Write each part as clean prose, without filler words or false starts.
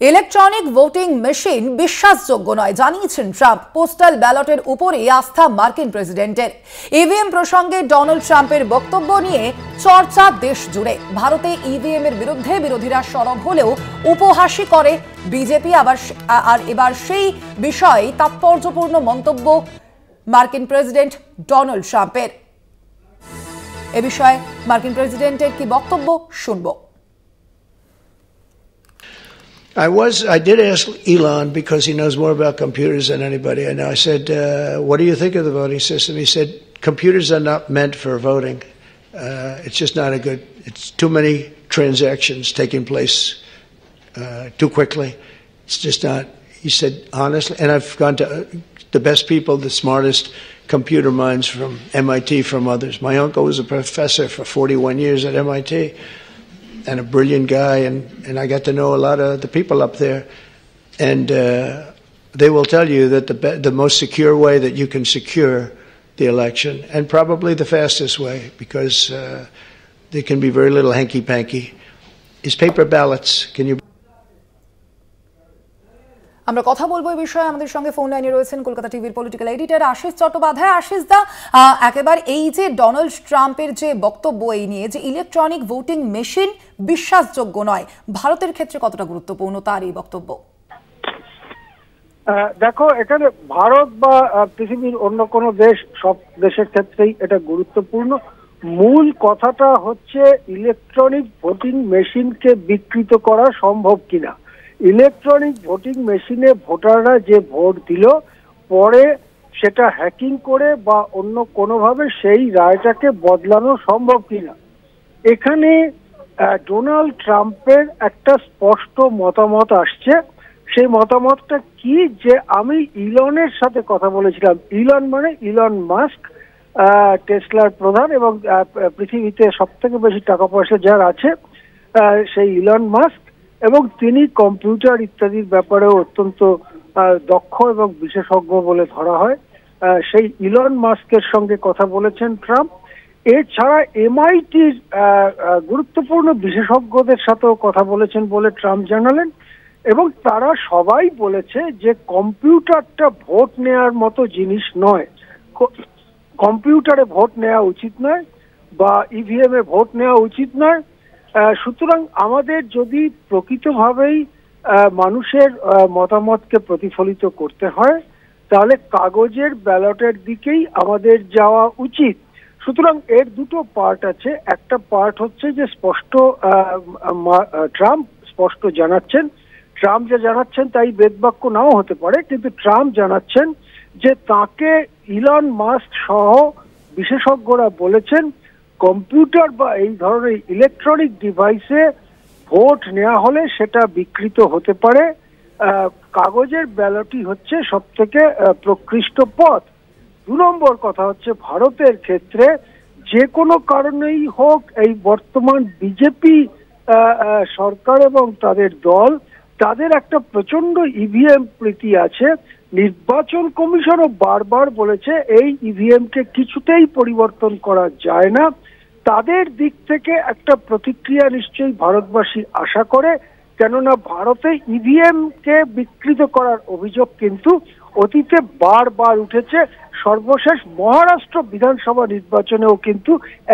Electronic voting machine বিশ্বাসযোগ্য নয় জানিয়েছেন ট্রাম্প। পোস্টাল ব্যালটের উপরে আস্থা মার্কিন প্রেসিডেন্টের। ইভিএম প্রসঙ্গে ডোনাল্ড ট্রাম্পের বক্তব্য নিয়ে চর্চা দেশ জুড়ে। ভারতে ইভিএম এর বিরুদ্ধে বিরোধীরা সরব হলেও উপহাসই করে বিজেপি। এবার সেই বিষয়ে তাৎপর্যপূর্ণ মন্তব্য মার্কিন প্রেসিডেন্ট ডোনাল্ড ট্রাম্পের। এ বিষয়ে মার্কিন প্রেসিডেন্টের কি বক্তব্য শুনবো। I did ask Elon because he knows more about computers than anybody. And I said, what do you think of the voting system? He said, computers are not meant for voting. It's just not it's too many transactions taking place too quickly. It's just not, he said, honestly, and I've gone to the best people, the smartest computer minds from MIT, from others. My uncle was a professor for 41 years at MIT. And a brilliant guy, and I got to know a lot of the people up there, and they will tell you that the most secure way that you can secure the election, and probably the fastest way, because there can be very little hanky-panky, is paper ballots. Can you? আমরা কথা বলবো এই বিষয়ে। আমাদের সঙ্গে phone লাইনে রয়েছেন কলকাতা টিভির পলিটিক্যাল এডিটর আশিস চট্টোপাধ্যায়। আশিস দা, একেবারে এই যে ডোনাল্ড ট্রাম্পের যে বক্তব্য এই নিয়ে যে ইলেকট্রনিক ভোটিং মেশিন বিশ্বাসযোগ্য নয়, ভারতের ক্ষেত্রে কতটা গুরুত্বপূর্ণ তার এই বক্তব্য? দেখো, এখানে ভারত বা পৃথিবীর অন্য কোনো দেশ, সব দেশের ক্ষেত্রেই এটা গুরুত্বপূর্ণ। মূল কথাটা হচ্ছে ইলেকট্রনিক ভোটিং মেশিনকে বিকৃত করা সম্ভব কিনা। ইলেকট্রনিক ভোটিং মেশিনে ভোটাররা যে ভোট দিল, পরে সেটা হ্যাকিং করে বা অন্য কোনোভাবে সেই রায়টাকে বদলানো সম্ভব কিনা। এখানে ডোনাল্ড ট্রাম্পের একটা স্পষ্ট মতামত আসছে। সেই মতামতটা কি, যে আমি ইলনের সাথে কথা বলেছিলাম। ইলন মানে ইলন মাস্ক, টেসলার প্রধান এবং পৃথিবীতে সব থেকে বেশি টাকা পয়সা যার আছে সেই ইলন মাস্ক, এবং তিনি কম্পিউটার ইত্যাদির ব্যাপারেও অত্যন্ত দক্ষ এবং বিশেষজ্ঞ বলে ধরা হয়। সেই ইলন মাস্কের সঙ্গে কথা বলেছেন ট্রাম্প। এছাড়া এমআইটির গুরুত্বপূর্ণ বিশেষজ্ঞদের সাথেও কথা বলেছেন বলে ট্রাম্প জানালেন, এবং তারা সবাই বলেছে যে কম্পিউটারটা ভোট নেওয়ার মতো জিনিস নয়, কম্পিউটারে ভোট নেওয়া উচিত নয় বা ইভিএম এ ভোট নেওয়া উচিত নয়। সুতরাং আমাদের যদি প্রকৃতভাবেই মানুষের মতামতকে প্রতিফলিত করতে হয়, তাহলে কাগজের ব্যালটের দিকেই আমাদের যাওয়া উচিত। সুতরাং এর দুটো পার্ট আছে। একটা পার্ট হচ্ছে যে ট্রাম্প স্পষ্ট জানাচ্ছেন, ট্রাম্প যা জানাচ্ছেন তাই বেদবাক্য নাও হতে পারে, কিন্তু ট্রাম্প জানাচ্ছেন যে তাকে ইলন মাস্ক সহ বিশেষজ্ঞরা বলেছেন কম্পিউটার বা এই ধরনের ইলেকট্রনিক ডিভাইসে ভোট নেওয়া হলে সেটা বিকৃত হতে পারে। কাগজের ব্যালটই হচ্ছে সব থেকে প্রকৃষ্ট পথ। 2 নম্বর কথা হচ্ছে ভারতের ক্ষেত্রে যে কোনো কারণেই হোক, এই বর্তমান বিজেপি সরকার এবং তাদের দল, তাদের একটা প্রচন্ড ইভিএম প্রীতি আছে। নির্বাচন কমিশনও বারবার বলেছে এই ইভিএমকে কিছুতেই পরিবর্তন করা যায় না। তাদের দিক থেকে একটা প্রতিক্রিয়া নিশ্চয়ই ভারতবাসী আশা করে, কেননা ভারতে ইভিএম কে বিকৃত করার অভিযোগ কিন্তু অতীতে বারবার উঠেছে। সর্বশেষ মহারাষ্ট্র বিধানসভা নির্বাচনেও কিন্তু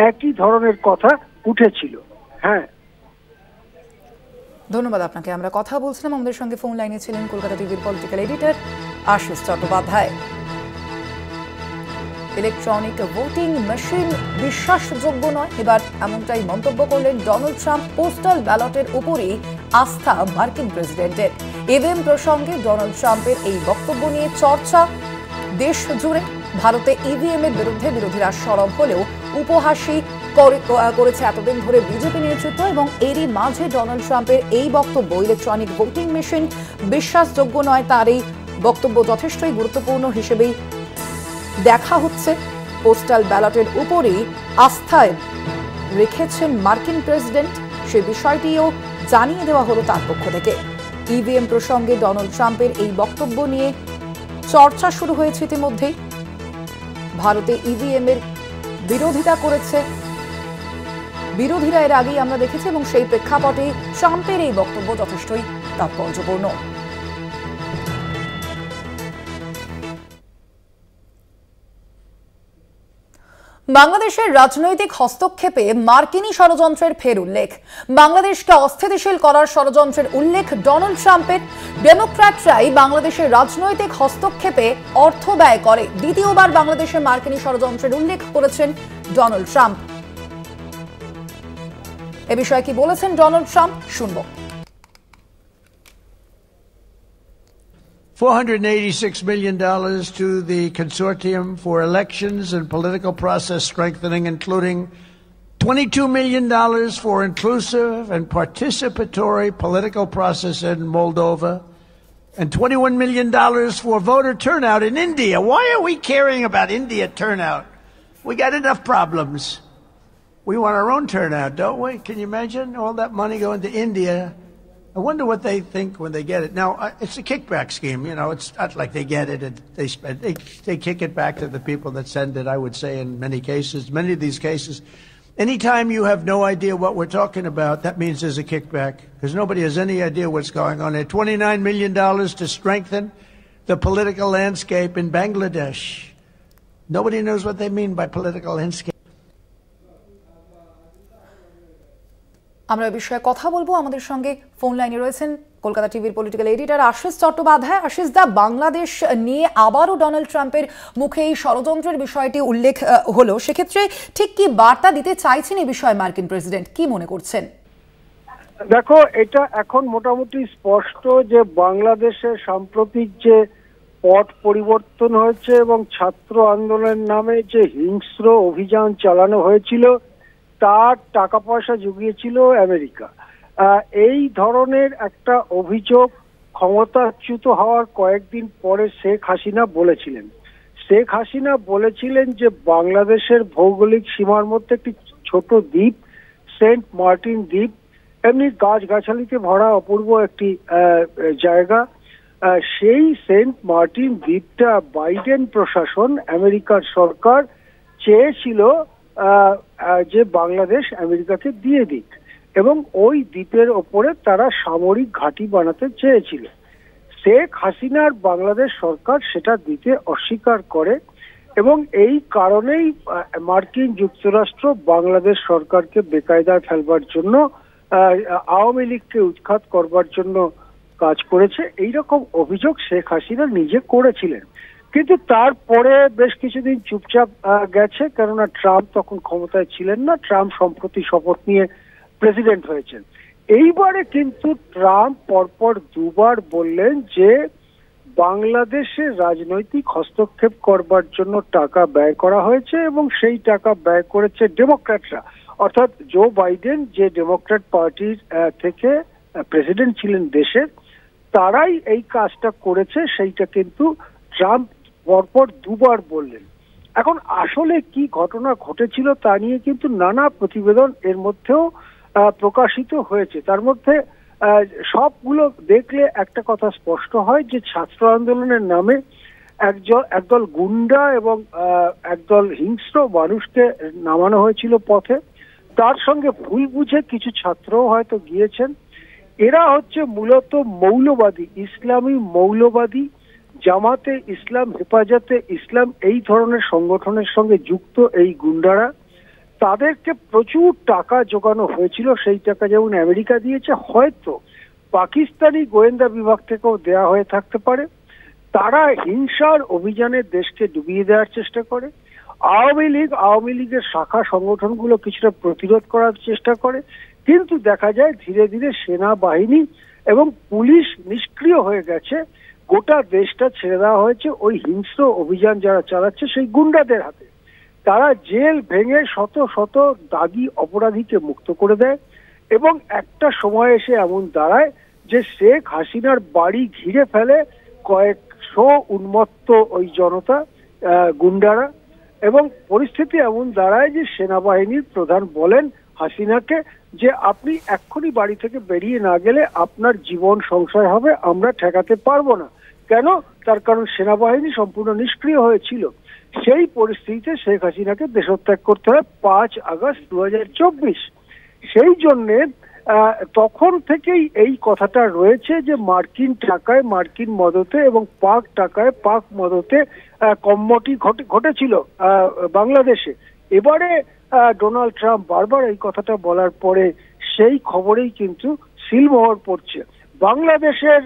একই ধরনের কথা উঠেছিল। হ্যাঁ, ধন্যবাদ আপনাকে। আমরা কথা বলছিলাম, আমাদের সঙ্গে ফোন লাইনে ছিলেন কলকাতা টিভির political editor Ashis Chattopadhyay. Electronic voting machine বিশ্বাসযোগ্য নয়, এবার এমনটাই মন্তব্য করলেন ডোনাল্ড ট্রাম্প। পোস্টাল ব্যালটের উপরই আস্থা মার্কিন প্রেসিডেন্টের। ইভিএম প্রসঙ্গে ডোনাল্ড ট্রাম্পের এই বক্তব্য নিয়ে চর্চা দেশ জুড়ে। ভারতে ইভিএম এর বিরুদ্ধে বিরোধীরা সরব হলেও উপহাসই করেছে এতদিন ধরে বিজেপি নেতৃত্ব, এবং এরই মাঝে ডোনাল্ড ট্রাম্পের এই বক্তব্য ইলেকট্রনিক ভোটিং মেশিন বিশ্বাসযোগ্য নয়, তার এই বক্তব্য যথেষ্টই গুরুত্বপূর্ণ হিসেবেই দেখা হচ্ছে। পোস্টাল ব্যালটের উপরেই আস্থায় রেখেছেন মার্কিন প্রেসিডেন্ট, সে বিষয়টিও জানিয়ে দেওয়া হলো তার পক্ষ থেকে। ইভিএম প্রসঙ্গে ডোনাল্ড ট্রাম্পের এই বক্তব্য নিয়ে চর্চা শুরু হয়েছে ইতিমধ্যেই। ভারতে ইভিএম এর বিরোধিতা করেছে বিরোধীরা এর আগেই আমরা দেখেছি এবং সেই প্রেক্ষাপটে ট্রাম্পের এই বক্তব্য যথেষ্টই তাৎপর্যপূর্ণ। বাংলাদেশের রাজনৈতিক হস্তক্ষেপে মার্কিনী ষড়যন্ত্রের ফের উল্লেখ। বাংলাদেশকে অস্থিতিশীল করার ষড়যন্ত্রের উল্লেখ ডোনাল্ড ট্রাম্পের। ডেমোক্র্যাটরাই বাংলাদেশের রাজনৈতিক হস্তক্ষেপে অর্থ ব্যয় করে। দ্বিতীয়বার বাংলাদেশে মার্কিনী ষড়যন্ত্রের উল্লেখ করেছেন ডোনাল্ড ট্রাম্প। এ বিষয়ে কি বলেছেন ডোনাল্ড ট্রাম্প, শুনব। $486 million to the Consortium for Elections and Political Process Strengthening, including $22 million for inclusive and participatory political process in Moldova, and $21 million for voter turnout in India. Why are we caring about India turnout? We got enough problems. We want our own turnout, don't we? Can you imagine all that money going to India? I wonder what they think when they get it. Now, it's a kickback scheme. You know, it's not like they get it and they spend. They kick it back to the people that send it, I would say, in many cases. Many of these cases, anytime you have no idea what we're talking about, that means there's a kickback, because nobody has any idea what's going on there. $29 million to strengthen the political landscape in Bangladesh. Nobody knows what they mean by political landscape. আমরা এই বিষয়ে কথা বলবো। আমাদের সঙ্গে phone লাইনে রয়েছেন কলকাতা টিভির পলিটিক্যাল এডিটর আশিস চট্টোপাধ্যায়। আশিস দা, বাংলাদেশ নিয়ে আবারও ডোনাল্ড ট্রাম্পের মুখে এই ষড়যন্ত্রের বিষয়টি উল্লেখ হলো, সেক্ষেত্রে ঠিক কি বার্তা দিতে চাইছেন এই বিষয়ে মার্কিন প্রেসিডেন্ট, কি মনে করছেন? দেখো, এটা এখন মোটামুটি স্পষ্ট যে বাংলাদেশের সাম্প্রতিক যে পট পরিবর্তন হয়েছে এবং ছাত্র আন্দোলনের নামে যে হিংস্র অভিযান চালানো হয়েছিল তার টাকা পয়সা জুগিয়েছিল আমেরিকা। এই ধরনের একটা অভিযোগ ক্ষমতাচ্যুত হওয়ার কয়েকদিন পরে শেখ হাসিনা বলেছিলেন যে বাংলাদেশের ভৌগোলিক সীমার মধ্যে একটি ছোট দ্বীপ, সেন্ট মার্টিন দ্বীপ, এমনি গাছগাছালিতে ভরা অপূর্ব একটি জায়গা, সেই সেন্ট মার্টিন দ্বীপটা বাইডেন প্রশাসন, আমেরিকার সরকার চেয়েছিল যে বাংলাদেশ আমেরিকাকে দিয়ে দিক এবং ওই দ্বীপের ওপরে তারা সামরিক ঘাঁটি বানাতে চেয়েছিল। শেখ হাসিনার বাংলাদেশ সরকার সেটা দিতে অস্বীকার করে এবং এই কারণেই মার্কিন যুক্তরাষ্ট্র বাংলাদেশ সরকারকে বেকায়দায় ফেলবার জন্য, আওয়ামী লীগকে উৎখাত করবার জন্য কাজ করেছে। এইরকম অভিযোগ শেখ হাসিনা নিজে করেছিলেন, কিন্তু তারপরে বেশ কিছুদিন চুপচাপ গেছে, কেননা ট্রাম্প তখন ক্ষমতায় ছিলেন না। ট্রাম্প সম্প্রতি শপথ নিয়ে প্রেসিডেন্ট হয়েছেন। এইবারে কিন্তু ট্রাম্প পরপর দুবার বললেন যে বাংলাদেশে রাজনৈতিক হস্তক্ষেপ করবার জন্য টাকা ব্যয় করা হয়েছে এবং সেই টাকা ব্যয় করেছে ডেমোক্র্যাটরা, অর্থাৎ জো বাইডেন যে ডেমোক্র্যাট পার্টির থেকে প্রেসিডেন্ট ছিলেন দেশের, তারাই এই কাজটা করেছে। সেইটা কিন্তু ট্রাম্প পরপর দুবার বললেন। এখন আসলে কি ঘটনা ঘটেছিল তা নিয়ে কিন্তু নানা প্রতিবেদন এর মধ্যেও প্রকাশিত হয়েছে। তার মধ্যে সবগুলো দেখলে একটা কথা স্পষ্ট হয় যে ছাত্র আন্দোলনের নামে একদল গুন্ডা এবং একদল হিংস্র মানুষকে নামানো হয়েছিল পথে। তার সঙ্গে ভুল বুঝে কিছু ছাত্রও হয়তো গিয়েছেন। এরা হচ্ছে মূলত মৌলবাদী, ইসলামী মৌলবাদী, জামাতে ইসলাম, হেফাজতে ইসলাম, এই ধরনের সংগঠনের সঙ্গে যুক্ত এই গুন্ডারা। তাদেরকে প্রচুর টাকা জোগানো হয়েছিল, সেই টাকা যেমন আমেরিকা দিয়েছে, হয়তো পাকিস্তানি গোয়েন্দা বিভাগ থেকেও দেয়া হয়ে থাকতে পারে। তারা হিংসার অভিযানে দেশকে ডুবিয়ে দেওয়ার চেষ্টা করে। আওয়ামী লীগের শাখা সংগঠনগুলো কিছুটা প্রতিরোধ করার চেষ্টা করে, কিন্তু দেখা যায় ধীরে ধীরে সেনাবাহিনী এবং পুলিশ নিষ্ক্রিয় হয়ে গেছে। গোটা দেশটা ছেড়ে দেওয়া হয়েছে ওই হিংস্র অভিযান যারা চালাচ্ছে সেই গুন্ডাদের হাতে। তারা জেল ভেঙে শত শত দাগী অপরাধীকে মুক্ত করে দেয় এবং একটা সময় এসে এমন দাঁড়ায় যে শেখ হাসিনার বাড়ি ঘিরে ফেলে কয়েকশো উন্মত্ত ওই জনতা, গুন্ডারা, এবং পরিস্থিতি এমন দাঁড়ায় যে সেনাবাহিনীর প্রধান বলেন হাসিনাকে যে আপনি এক্ষুনি বাড়ি থেকে বেরিয়ে না গেলে আপনার জীবন সংশয় হবে, আমরা ঠেকাতে পারবো না। কেন? তার কারণ সেনাবাহিনী সম্পূর্ণ নিষ্ক্রিয় হয়েছিল। সেই পরিস্থিতিতে শেখ হাসিনাকে দেশত্যাগ করতে হয় 5 আগস্ট 2024। সেই জন্যে তখন থেকেই এই কথাটা রয়েছে যে মার্কিন টাকায় মার্কিন মদতে এবং পাক টাকায় পাক মদতে কমোডিটি ঘটেছিল বাংলাদেশে। এবারে ডোনাল্ড ট্রাম্প বারবার এই কথাটা বলার পরে সেই খবরেই কিন্তু সিলমোহর পড়ছে। বাংলাদেশের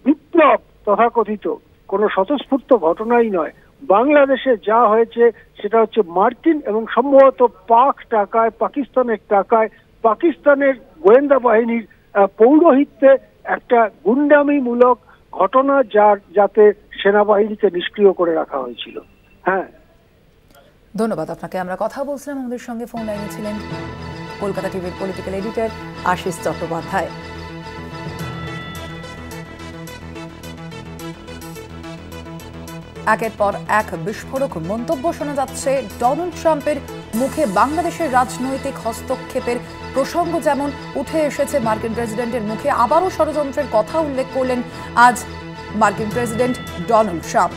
বিপ্লব তথাকথিত কোনো স্বতঃস্ফূর্ত ঘটনাই নয়। বাংলাদেশে যা হয়েছে সেটা হচ্ছে মার্কিন এবং সম্ভবত পাক টাকায় পাকিস্তানের টাকায় পাকিস্তানের গোয়েন্দা বাহিনীর পৌরোহিত্যে একটা গুন্ডামিমূলক ঘটনা যাতে সেনাবাহিনীকে নিষ্ক্রিয় করে রাখা হয়েছিল। হ্যাঁ, ধন্যবাদ আপনাকে। আমরা কথা বলছিলাম, আমাদের সঙ্গে ফোন লাইনে ছিলেন কলকাতা টিভির পলিটিক্যাল এডিটর আশিস চট্টোপাধ্যায়। একের পর এক বিস্ফোরক মন্তব্য শোনা যাচ্ছে ডোনাল্ড ট্রাম্পের মুখে। বাংলাদেশের রাজনৈতিক হস্তক্ষেপের প্রসঙ্গ যেমন উঠে এসেছে মার্কিন প্রেসিডেন্টের মুখে, আবারও ষড়যন্ত্রের কথা উল্লেখ করলেন আজ মার্কিন প্রেসিডেন্ট ডোনাল্ড ট্রাম্প।